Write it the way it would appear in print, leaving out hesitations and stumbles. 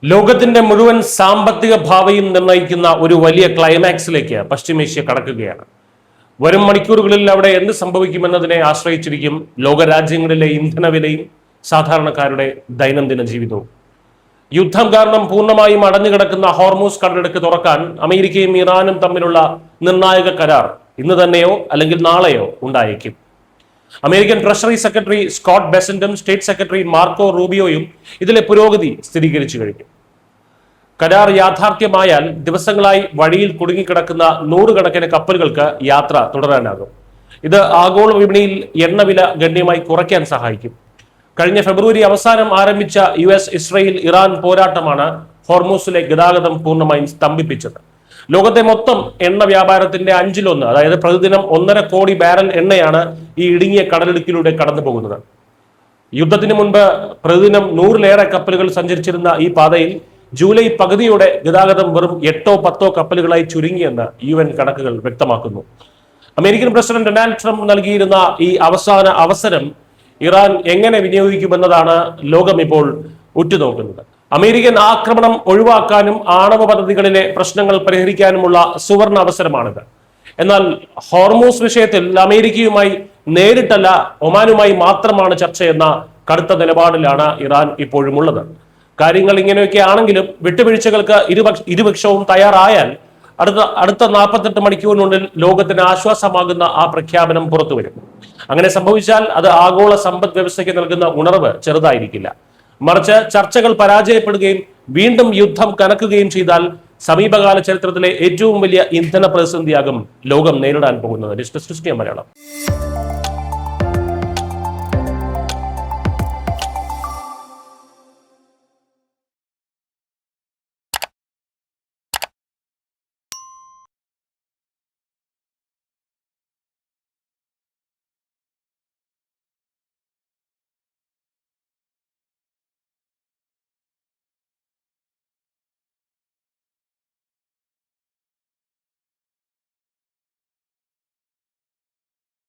ലോകത്തിന്റെ മുഴുവൻ സാമ്പത്തിക ഭാവിയും നിർണ്ണയിക്കുന്ന ഒരു വലിയ ക്ലൈമാക്സിലേക്ക് പശ്ചിമേഷ്യ കടക്കുകയാണ്. വരും മണിക്കൂറുകളിൽ അവിടെ എന്ത് സംഭവിക്കുമെന്നതിനെ ആശ്രയിച്ചിരിക്കും ലോകരാജ്യങ്ങളിലെ ഇന്ധനവിലയും സാധാരണക്കാരുടെ ദൈനംദിന ജീവിതവും. യുദ്ധം കാരണം പൂർണ്ണമായും അടഞ്ഞുകിടക്കുന്ന ഹോർമൂസ് കടലിടുക്ക് തുറക്കാൻ അമേരിക്കയും ഇറാനും തമ്മിലുള്ള നിർണായക കരാർ ഇന്ന് തന്നെയോ അല്ലെങ്കിൽ നാളെയോ ഉണ്ടായേക്കും. അമേരിക്കൻ ട്രഷറി സെക്രട്ടറി സ്കോട്ട് ബെസന്റും സ്റ്റേറ്റ് സെക്രട്ടറി മാർക്കോ റൂബിയോയും ഇതിലെ പുരോഗതി സ്ഥിരീകരിച്ചു കഴിഞ്ഞു. കരാർ യാഥാർത്ഥ്യമായാൽ ദിവസങ്ങളായി വഴിയിൽ കുടുങ്ങിക്കിടക്കുന്ന നൂറുകണക്കിന് കപ്പലുകൾക്ക് യാത്ര തുടരാനാകും. ഇത് ആഗോള വിപണിയിൽ എണ്ണവില ഗണ്യമായി കുറയ്ക്കാൻ സഹായിക്കും. കഴിഞ്ഞ ഫെബ്രുവരി അവസാനം ആരംഭിച്ച ഇസ്രയേൽ ഇറാൻ പോരാട്ടമാണ് ഹോർമൂസിലെ ഗതാഗതം പൂർണ്ണമായും സ്തംഭിപ്പിച്ചത്. ലോകത്തെ മൊത്തം എണ്ണ വ്യാപാരത്തിന്റെ 1/5, അതായത് പ്രതിദിനം 1.5 കോടി ബാരൽ എണ്ണയാണ് ഈ ഇടുങ്ങിയ കടലിടുക്കിലൂടെ കടന്നു പോകുന്നത്. യുദ്ധത്തിന് മുൻപ് പ്രതിദിനം 100-ലേറെ കപ്പലുകൾ സഞ്ചരിച്ചിരുന്ന ഈ പാതയിൽ ജൂലൈ പകുതിയോടെ ഗതാഗതം വെറും 8-10 കപ്പലുകളായി ചുരുങ്ങിയെന്ന് UN കണക്കുകൾ വ്യക്തമാക്കുന്നു. അമേരിക്കൻ പ്രസിഡന്റ് ഡൊണാൾഡ് ട്രംപ് നൽകിയിരുന്ന ഈ അവസാന അവസരം ഇറാൻ എങ്ങനെ വിനിയോഗിക്കുമെന്നതാണ് ലോകം ഇപ്പോൾ ഉറ്റുനോക്കുന്നത്. അമേരിക്കൻ ആക്രമണം ഒഴിവാക്കാനും ആണവ പദ്ധതികളിലെ പ്രശ്നങ്ങൾ പരിഹരിക്കാനുമുള്ള സുവർണ അവസരമാണിത്. എന്നാൽ ഹോർമൂസ് വിഷയത്തിൽ അമേരിക്കയുമായി നേരിട്ടല്ല ഒമാനുമായി മാത്രമാണ് ചർച്ചയെന്ന കടുത്ത നിലപാടിലാണ് ഇറാൻ ഇപ്പോഴും ഉള്ളത്. കാര്യങ്ങൾ ഇങ്ങനെയൊക്കെ ആണെങ്കിലും വിട്ടുവീഴ്ചകൾക്ക് ഇരുപക്ഷവും തയ്യാറായാൽ അടുത്ത 48 മണിക്കൂറിനുള്ളിൽ ലോകത്തിന് ആശ്വാസമാകുന്ന ആ പ്രഖ്യാപനം പുറത്തു വരും. അങ്ങനെ സംഭവിച്ചാൽ അത് ആഗോള സമ്പദ് വ്യവസ്ഥയ്ക്ക് നൽകുന്ന ഉണർവ് ചെറുതായിരിക്കില്ല. മറിച്ച് ചർച്ചകൾ പരാജയപ്പെടുകയും വീണ്ടും യുദ്ധം കനക്കുകയും ചെയ്താൽ സമീപകാല ചരിത്രത്തിലെ ഏറ്റവും വലിയ ഇന്ധന പ്രതിസന്ധിയാകും ലോകം നേരിടാൻ പോകുന്നത്. മലയാളം.